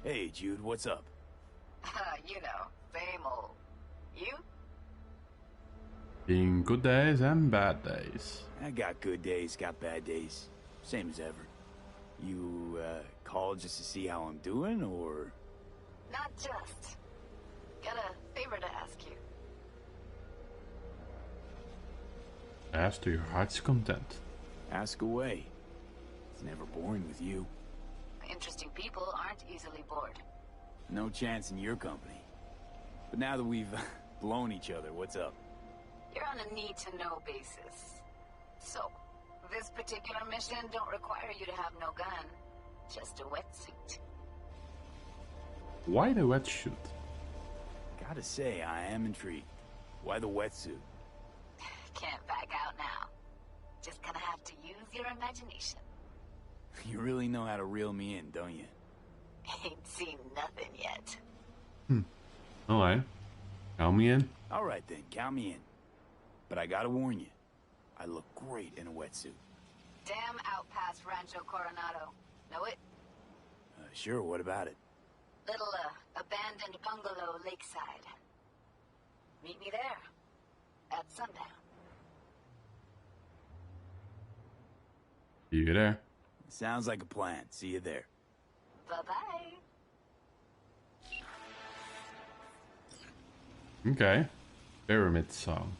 Hey, Jude, what's up? You know, same old. You? Being good days and bad days. I got good days, got bad days. Same as ever. You, called just to see how I'm doing, or...? Not just. Got a favor to ask you. As to your heart's content. Ask away. It's never boring with you. Interesting people aren't easily bored. No chance in your company. But now that we've blown each other, what's up? You're on a need-to-know basis. So, this particular mission don't require you to have no gun. Just a wetsuit. Why the wetsuit? Gotta say, I am intrigued. Why the wetsuit? Can't back out now. Just gonna have to use your imagination. You really know how to reel me in, don't you? Ain't seen nothing yet. Alright. Count me in. Alright then, count me in. But I gotta warn you, I look great in a wetsuit. Damn out past Rancho Coronado. Know it? Sure, what about it? Little, abandoned bungalow lakeside. Meet me there. At sundown. See you there. Sounds like a plan. See you there. Bye-bye. Okay. Pyramid song.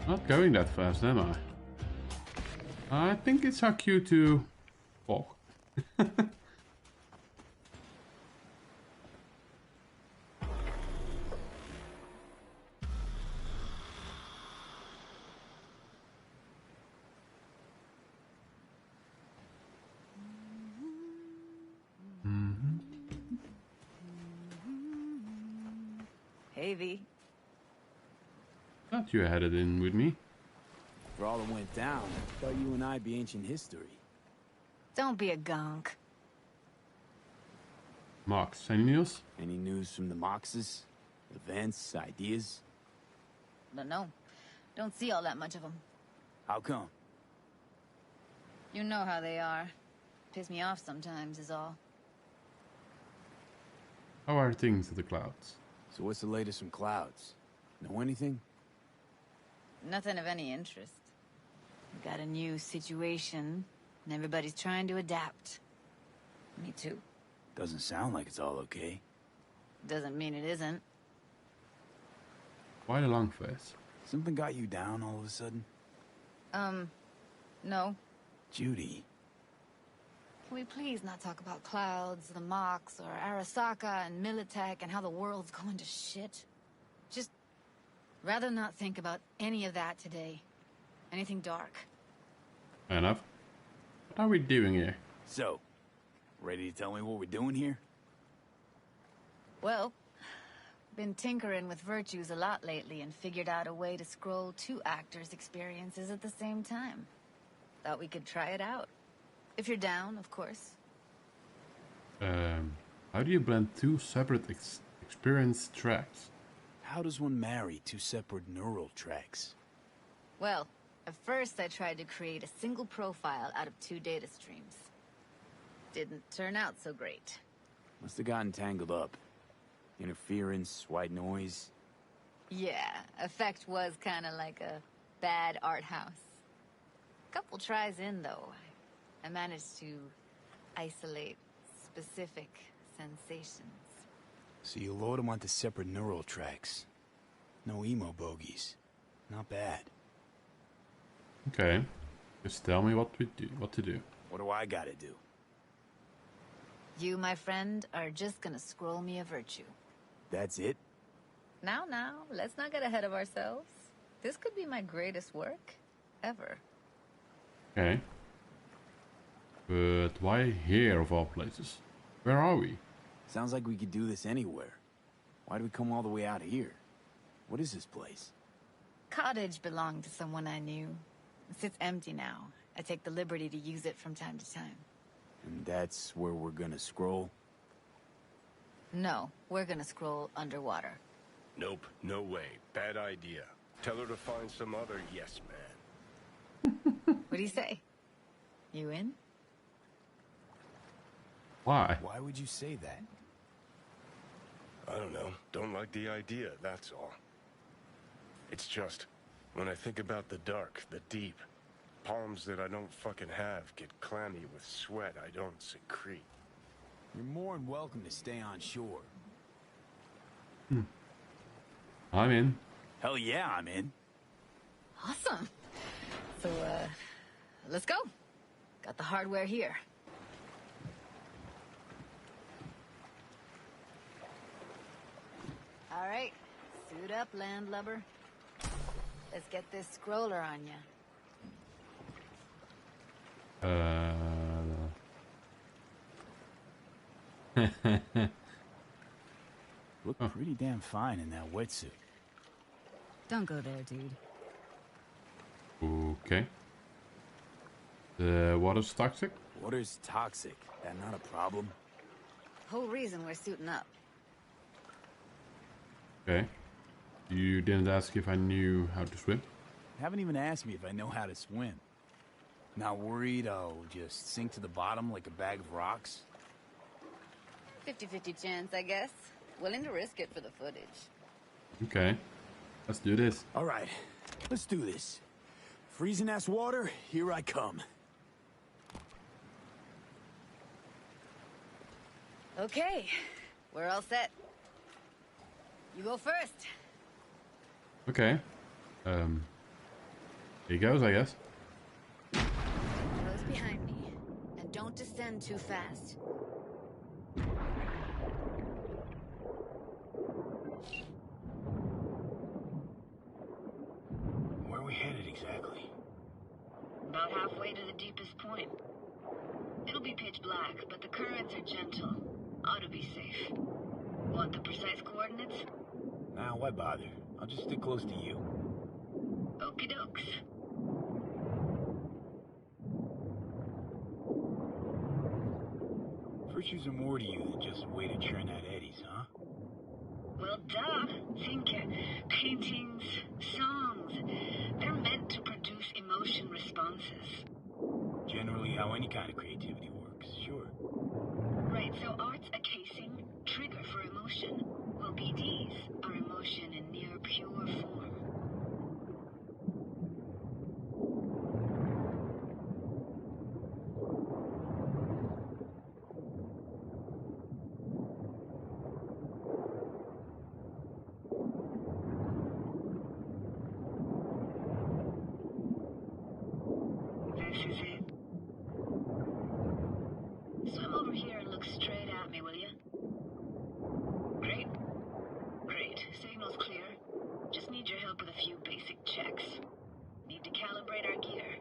Not going that fast, am I? I think it's our cue to walk. Hey, V. Thought you headed in with me. For all that went down, I thought you and I'd be ancient history. Don't be a gunk. Max, any news? Any news from the Moxes? Events, ideas? No. Don't see all that much of them. How come? You know how they are. Piss me off sometimes is all. How are things at the clouds? So what's the latest from Clouds? Know anything? Nothing of any interest. We got a new situation, and everybody's trying to adapt. Me too. Doesn't sound like it's all okay. Doesn't mean it isn't. Why the long face? Something got you down all of a sudden? No. Judy. Can we please not talk about Clouds, the Mox, or Arasaka and Militech and how the world's going to shit? Just rather not think about any of that today. Anything dark. Fair enough. What are we doing here? So, ready to tell me what we're doing here? Well, been tinkering with virtues a lot lately and figured out a way to scroll two actors' experiences at the same time. Thought we could try it out. If you're down, of course. How do you blend two separate experience tracks? How does one marry two separate neural tracks? Well, at first I tried to create a single profile out of two data streams. Didn't turn out so great. Must have gotten tangled up. Interference, white noise. Yeah, effect was kind of like a bad art house. Couple tries in, though. I managed to isolate specific sensations. So you load them onto separate neural tracks. No emo bogies. Not bad. Okay. Just tell me what to do. What do I gotta do? You, my friend, are just gonna scroll me a virtue. That's it? Now, let's not get ahead of ourselves. This could be my greatest work ever. Okay. But why here of all places? Where are we? Sounds like we could do this anywhere. Why do we come all the way out here? What is this place? Cottage belonged to someone I knew. It sits empty now. I take the liberty to use it from time to time. And that's where we're gonna scroll? No, we're gonna scroll underwater. Nope, no way. Bad idea. Tell her to find some other yes man. What do you say? You in? Why? Why would you say that? I don't know. Don't like the idea, that's all. It's just, when I think about the dark, the deep, palms that I don't fucking have get clammy with sweat I don't secrete. You're more than welcome to stay on shore. I'm in. Hell yeah, I'm in. Awesome. So, let's go. Got the hardware here. All right, suit up, landlubber. Let's get this scroller on ya. Look pretty damn fine in that wetsuit. Don't go there, dude. Okay. The water's toxic? Water's toxic. That not a problem? Whole reason we're suiting up. Okay. You didn't ask if I knew how to swim? Haven't even asked me if I know how to swim. Not worried I'll just sink to the bottom like a bag of rocks? 50-50 chance, I guess. Willing to risk it for the footage. Okay. Let's do this. All right, let's do this. Freezing ass water, here I come. Okay, we're all set. You go first. Okay. Here goes, I guess. Close behind me, and don't descend too fast. Where are we headed exactly? About halfway to the deepest point. It'll be pitch black, but the currents are gentle. Ought to be safe. Want the precise coordinates? Nah, why bother? I'll just stick close to you. Okie dokes. Virtues are more to you than just a way to churn out eddies, huh? Well, duh. Think paintings, songs. They're meant to produce emotion responses. Generally how any kind of creativity works, sure. Right, so art's a casing, trigger for emotion. Well, BDs are emotion in near pure form. This is it. Swim over here and look straight at me, will you? Great. Great. Signal's clear. Just need your help with a few basic checks. Need to calibrate our gear.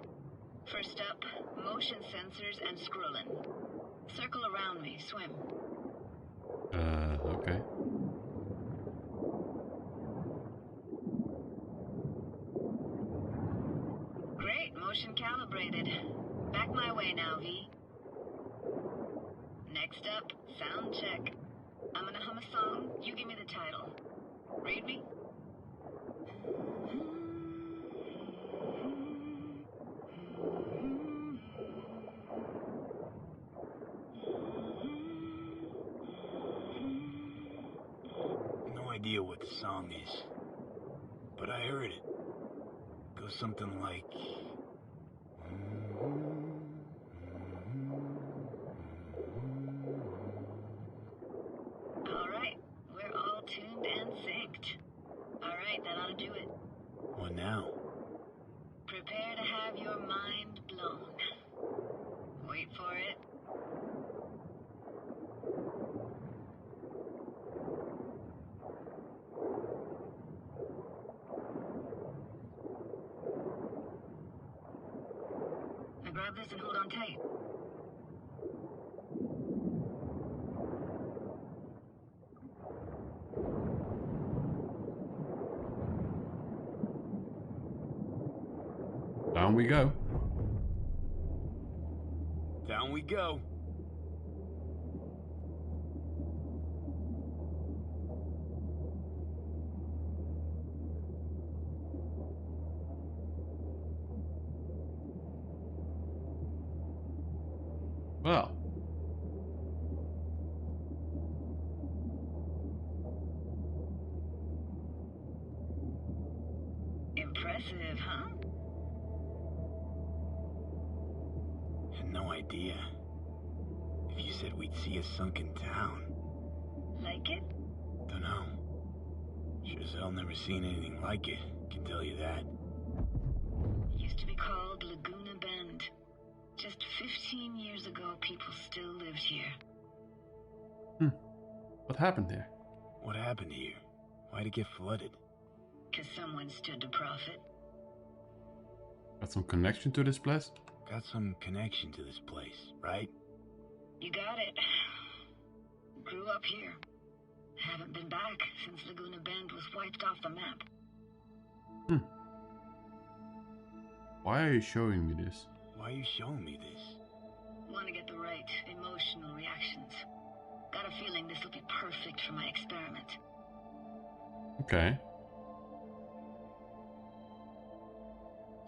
First up, motion sensors and scrolling. Circle around me. Swim. Okay. Great. Motion calibrated. Back my way now, V. Next up, sound check. I'm gonna hum a song. You give me the title. Read me? No idea what the song is, but I heard it. Goes something like... Alright, we're all tuned and synced. Alright, that ought to do it. What now? Prepare to have your mind blown. Wait for it. Now grab this and hold on tight. Down we go. Down we go. Well. Impressive, huh? Had no idea. If you said we'd see a sunken town. Like it? Dunno. Sure as hell never seen anything like it, can tell you that. It used to be called Laguna Bend. Just 15 years ago, people still lived here. What happened there? What happened here? Why'd it get flooded? 'Cause someone stood to profit. Got some connection to this place? Got some connection to this place, right? You got it. Grew up here. Haven't been back since Laguna Bend was wiped off the map. Why are you showing me this? Why are you showing me this? Want to get the right emotional reactions. Got a feeling this will be perfect for my experiment. Okay.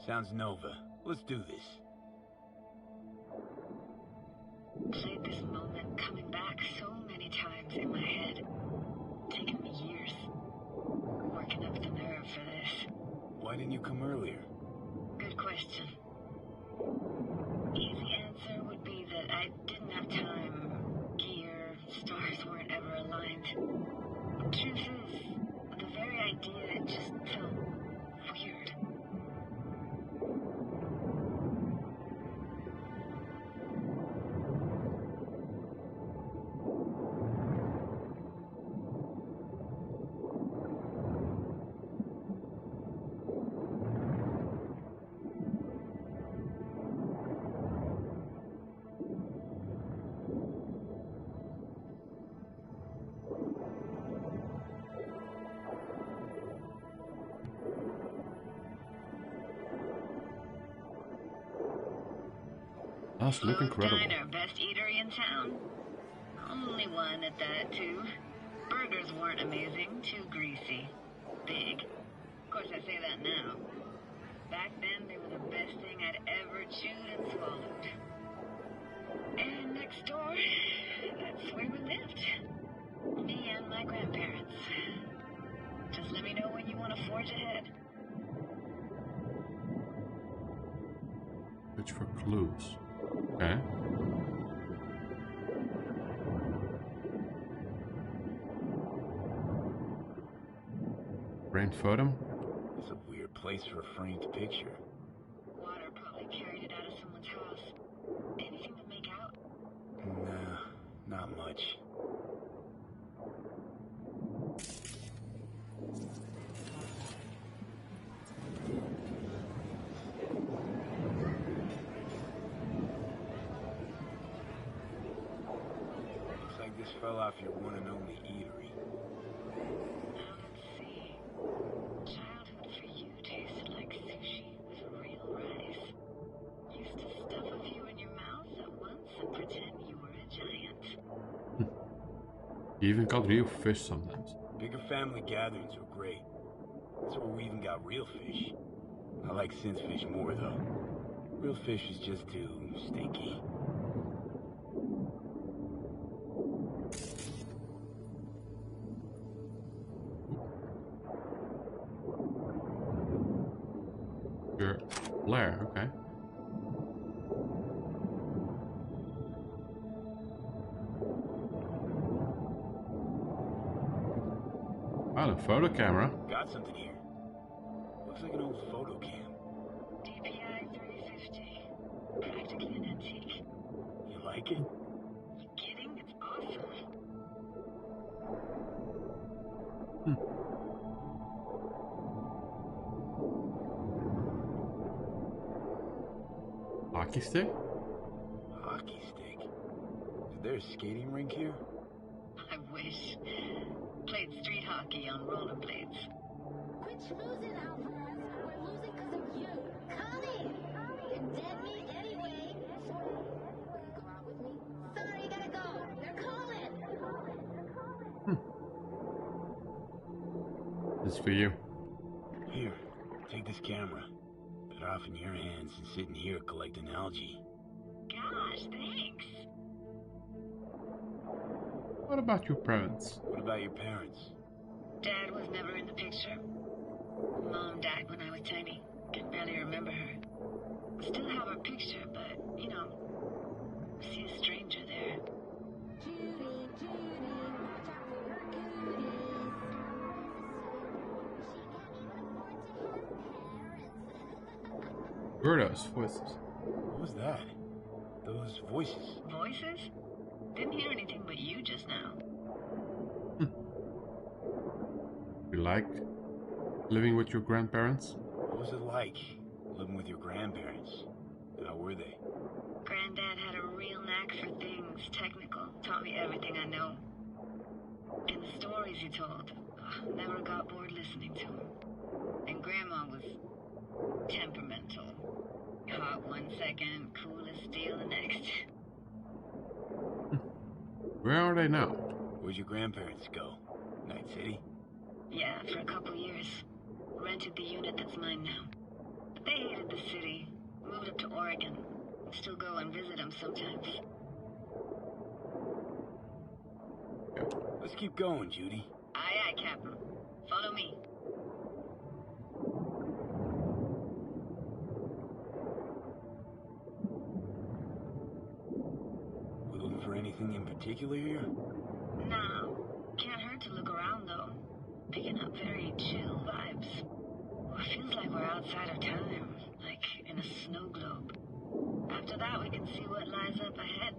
Sounds Nova. Let's do this. Played this moment coming back so many times in my head. Taken me years. Working up the nerve for this. Why didn't you come earlier? Good question. Easy answer would be that I didn't have time. Gear, stars weren't ever aligned. Truth is, the very idea it just felt weird. Does look incredible. Diner, best eatery in town. Only one at that, too. Burgers weren't amazing, too greasy. Big. Of course, I say that now. Back then, they were the best thing I'd ever chewed and swallowed. And next door, that's where we lived. Me and my grandparents. Just let me know when you want to forge ahead. Search for clues. Okay. Framed photo? It's a weird place for a framed picture. Water probably carried it out of someone's house. Anything to make out? Nah, not much. Looks like this fell off your one and only eatery. Now let's see. Childhood for you tasted like sushi with real rice. Used to stuff a few in your mouth at once and pretend you were a giant. You even got real fish sometimes. Bigger family gatherings are great. That's where we even got real fish. I like synth fish more, though. Real fish is just too stinky. Your lair, okay. Wow, a photo camera. Got something here. Looks like an old photo cam. DPI 350. Practically an antique. You like it? You kidding? It's awesome. Hockey stick? Hockey stick. Is there a skating rink here? I wish. Played street hockey on rollerblades. Quit schmoozing, Alvarez. We're losing because of you. Come in. You're dead meat anyway. Go out with me? Sorry, gotta go. They're calling. This is for you. Here, take this camera. Put it off in your hands and sit in here collecting algae. Gosh, thanks. What about your parents? What about your parents? Dad was never in the picture. Mom died when I was tiny. Can barely remember her. Still have her picture, but, you know, see a stranger there. Judy, Judy, watch out for her cooties. Who are those voices? What was that? Those voices. Voices? Didn't hear anything but you just now. You like living with your grandparents? What was it like living with your grandparents? How were they? Granddad had a real knack for things technical. Taught me everything I know. And the stories he told, never got bored listening to him. And Grandma was temperamental. Hot 1 second, cool as steel the next. Where are they now? Where'd your grandparents go? Night City? Yeah, for a couple years. Rented the unit that's mine now. But they hated the city. Moved up to Oregon. Still go and visit them sometimes. Let's keep going, Judy. Aye, aye, Captain. Follow me. We looking for anything in particular here? No. Can't hurt to look around, though. Picking up very chill vibes. Feels like we're outside of time. Like in a snow globe. After that, we can see what lies up ahead.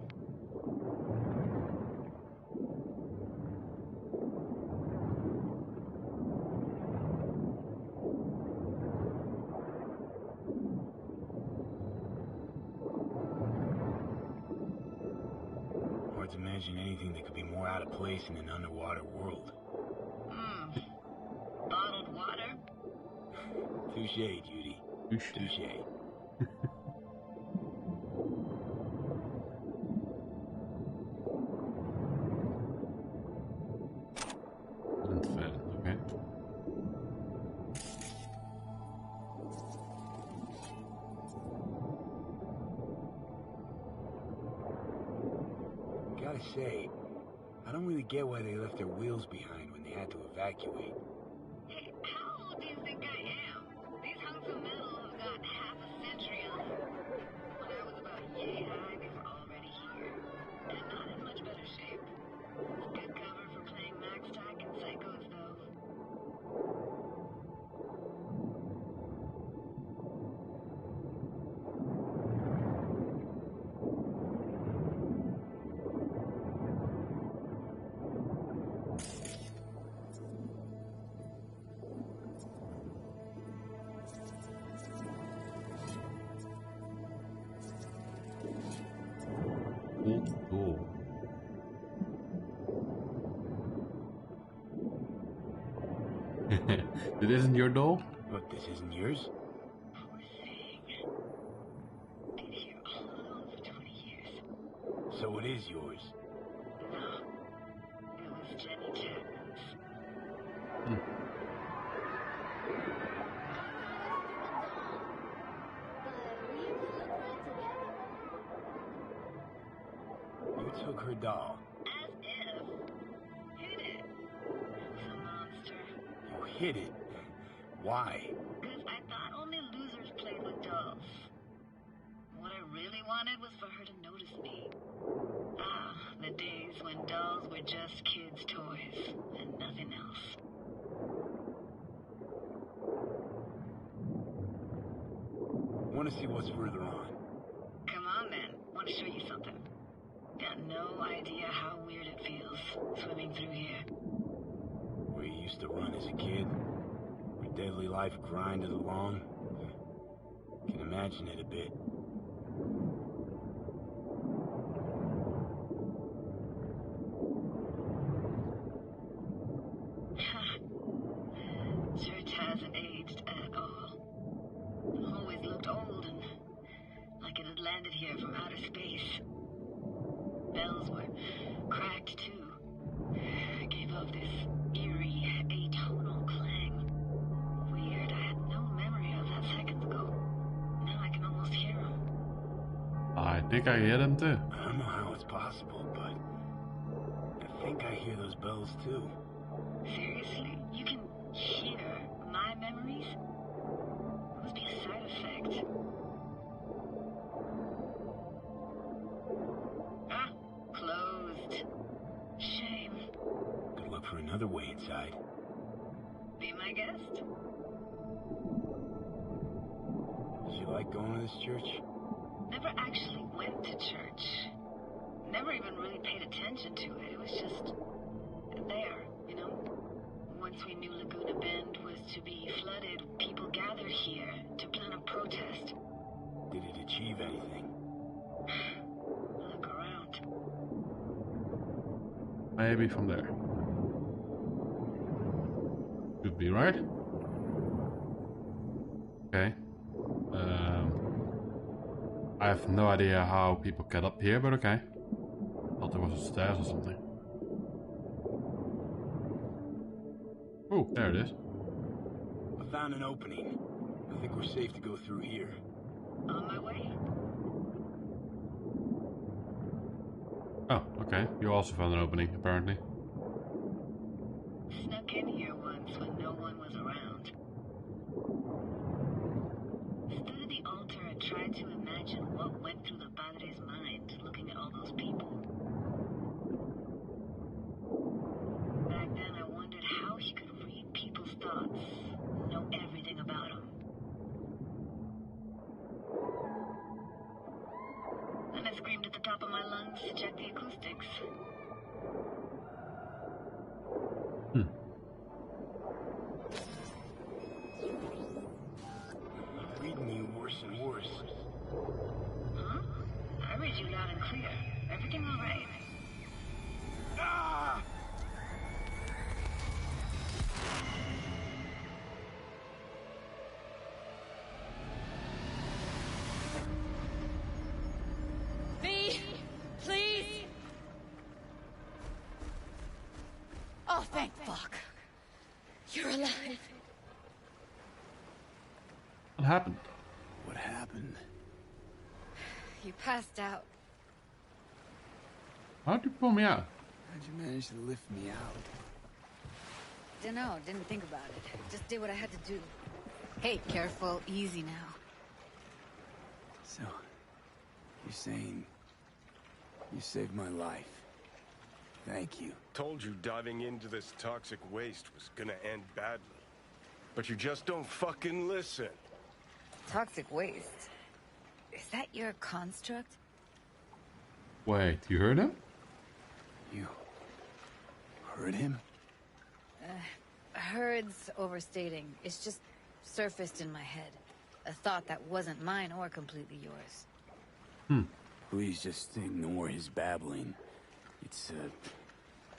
Hard to imagine anything that could be more out of place in an underwater world. Bottled water? Touche, Judy. Touche. Unfair, okay. Gotta say, I don't really get why they left their wheels behind when they had to evacuate. Hey, how old do you think I am? These hunks of metal have got half a century on them. When I was about yay high, they were already here. And not in much better shape. It's good cover for playing Max Tack and Psychos, though. Old door. It isn't your door? What, this isn't yours? Poor thing. Been here all alone for 20 years. So it is yours. No. It was Jenny Chapman's. You took her doll. As if. Hid it. It was a monster. You hid it. Why? Because I thought only losers played with dolls. What I really wanted was for her to notice me. Ah, the days when dolls were just kids' toys and nothing else. Want to see what's further on? Come on, then. Want to show you something. Got no idea how weird it feels swimming through here. Where you used to run as a kid? Where daily life grinded along? Can imagine it a bit. Church hasn't aged at all. Always looked old and like it had landed here from outer space. Bells were cracked too. Gave off this eerie, atonal clang. Weird, I had no memory of that seconds ago. Now I can almost hear them. I I think I hear them too. I don't know how it's possible, but I think I hear those bells too. Seriously? You can hear my memories? It must be a side effect. Ah, closed. Shame. Could look for another way inside. Be my guest? You like going to this church? Never actually went to church. Never even really paid attention to it. It was just there, you know? Once we knew Laguna Bend was to be flooded, people gathered here to plan a protest. Did it achieve anything? Look around. Maybe from there. Could be right. Okay. I have no idea how people get up here, but okay. Thought there was a stairs or something. Oh, there it is. I found an opening. I think we're safe to go through here. On my way. Oh, okay. You also found an opening, apparently. Snuck in here once when no one was around. Stood at the altar and tried to imagine what went through the Padre's mind looking at all those people. Back then I wondered how he could read people's thoughts, know everything about them. Then I screamed at the top of my lungs to check the acoustics. I'm reading you worse and worse. Huh? I read you loud and clear. Everything all right? Ah! V, please. Oh, thank fuck. You're alive. What happened? What happened? You passed out. How'd you pull me out? How'd you manage to lift me out? Dunno, didn't think about it. Just did what I had to do. Hey, careful, easy now. So, you're saying you saved my life. Thank you. Told you diving into this toxic waste was gonna end badly. But you just don't fucking listen. Toxic waste. Is that your construct? Wait, you heard him? You heard him? Heard's overstating. It's just surfaced in my head. A thought that wasn't mine or completely yours. Please just ignore his babbling. It's a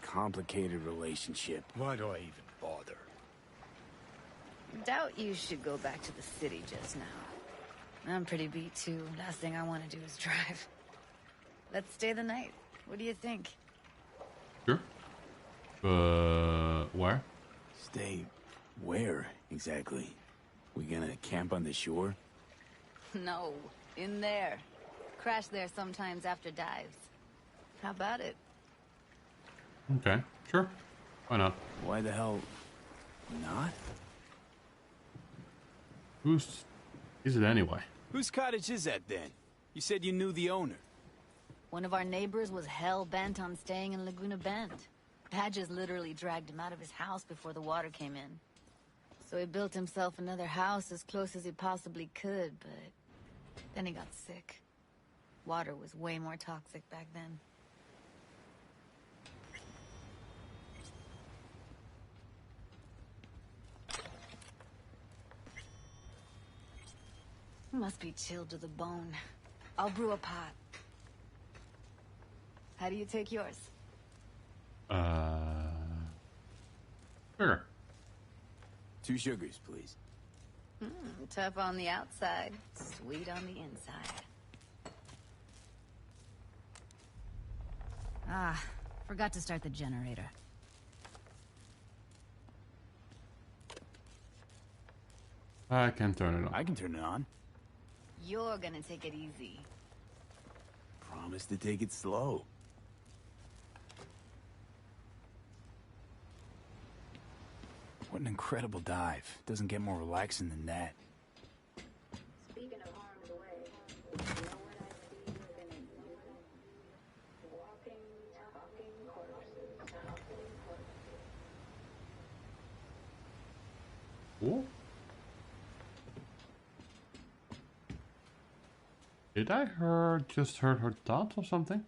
complicated relationship. Why do I even bother? Doubt you should go back to the city just now. I'm pretty beat too. Last thing I want to do is drive. Let's stay the night. What do you think? Sure. Where? Stay where, exactly? We gonna camp on the shore? No, in there. Crash there sometimes after dives. How about it? Okay, sure. Why not? Why the hell not? Whose is it anyway? Whose cottage is that then? You said you knew the owner. One of our neighbors was hell-bent on staying in Laguna Bend. Badges literally dragged him out of his house before the water came in. So he built himself another house as close as he possibly could, but then he got sick. Water was way more toxic back then. Must be chilled to the bone. I'll brew a pot. How do you take yours? Sure. 2 sugars, please. Tough on the outside, sweet on the inside. Ah, forgot to start the generator. I can turn it on. I can turn it on. You're gonna take it easy. us to take it slow. What an incredible dive. Doesn't get more relaxing than that. Speaking of harm's way, you know what I see within it? Walking, talking corpses. Oh. Did I just heard her thoughts or something?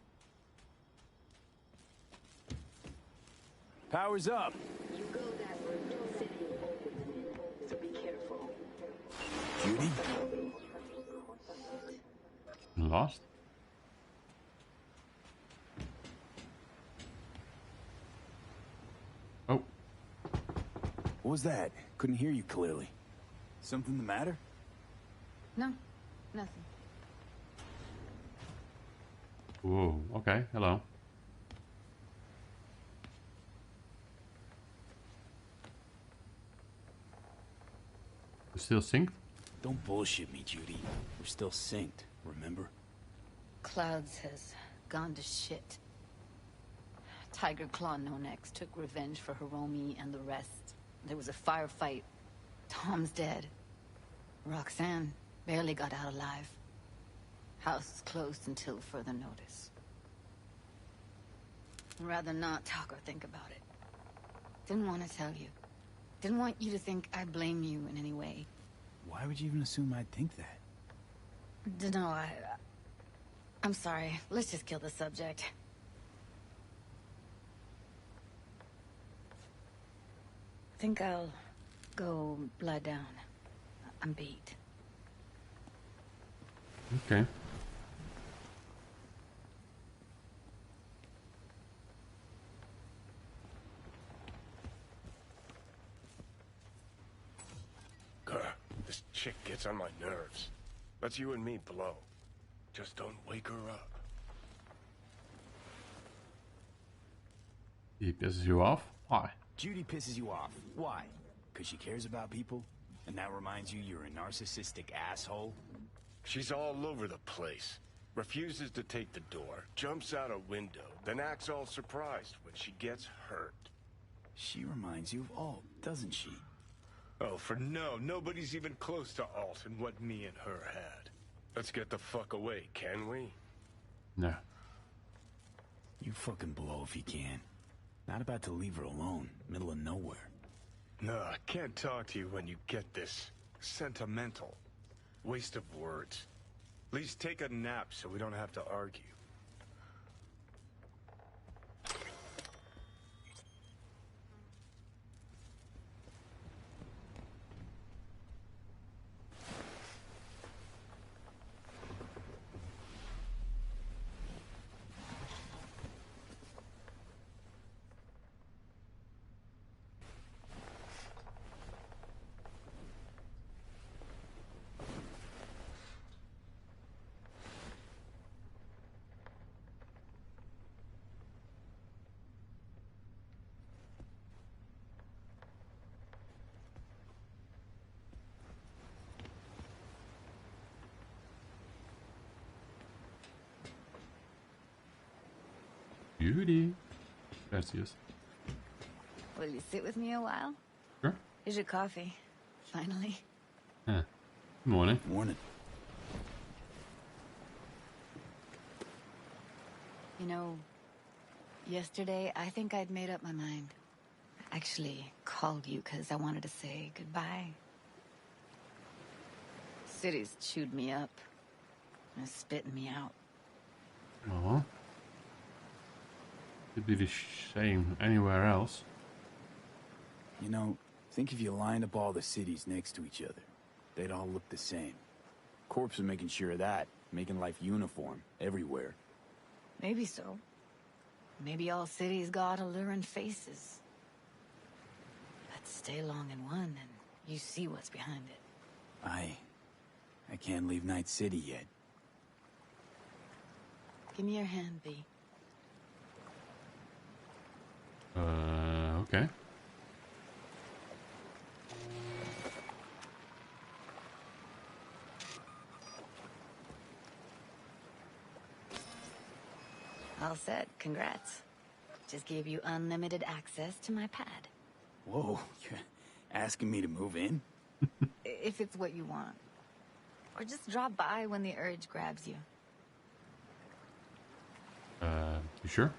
Power's up. You go that route, city opens, so be careful. Judy? Lost? Oh. What was that? Couldn't hear you clearly. Something the matter? No, nothing. Whoa, okay, hello. You still synced? Don't bullshit me, Judy. We're still synced, remember? Clouds has gone to shit. Tiger Claw No Next took revenge for Hiromi and the rest. There was a firefight. Tom's dead. Roxanne barely got out alive. House is closed until further notice. I'd rather not talk or think about it. Didn't want to tell you. Didn't want you to think I blame you in any way. Why would you even assume I'd think that? Dunno, I'm sorry. Let's just kill the subject. Think I'll go lie down. I'm beat. Okay. Grr, this chick gets on my nerves. Let's you and me blow. Just don't wake her up. He pisses you off? Why? Judy pisses you off. Why? Because she cares about people? And that reminds you you're a narcissistic asshole? She's all over the place. Refuses to take the door, jumps out a window, then acts all surprised when she gets hurt. She reminds you of Alt, doesn't she? Oh, for no, nobody's even close to Alt and what me and her had. Let's get the fuck away, can we? No. You fucking blow if you can. Not about to leave her alone, middle of nowhere. No, I can't talk to you when you get this sentimental. Waste of words. At least take a nap so we don't have to argue. Judy. Gracias. Will you sit with me a while? Sure. Here's your coffee. Finally. Huh. Good morning. Morning. You know, yesterday I think I'd made up my mind. I actually called you because I wanted to say goodbye. City's chewed me up. And spitting me out. Oh. It'd be the same anywhere else. You know, think if you lined up all the cities next to each other, they'd all look the same. Corps are making sure of that, making life uniform everywhere. Maybe so. Maybe all cities got alluring faces. But stay long in one and you see what's behind it. I can't leave Night City yet. Give me your hand, V. Okay. All set. Congrats. Just gave you unlimited access to my pad. Whoa, you're asking me to move in? If it's what you want. Or just drop by when the urge grabs you. You sure?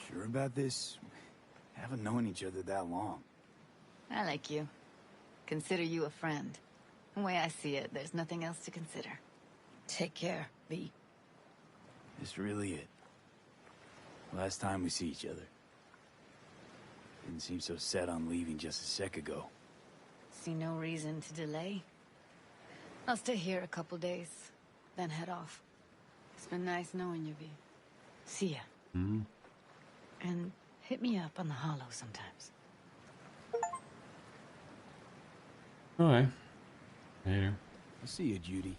Sure about this? Haven't known each other that long. I like you. Consider you a friend. The way I see it, there's nothing else to consider. Take care, V. This really it. Last time we see each other. Didn't seem so set on leaving just a sec ago. See no reason to delay. I'll stay here a couple days, then head off. It's been nice knowing you, V. See ya. Mm-hmm. And hit me up on the holo sometimes. Alright. Later. I'll see you, Judy.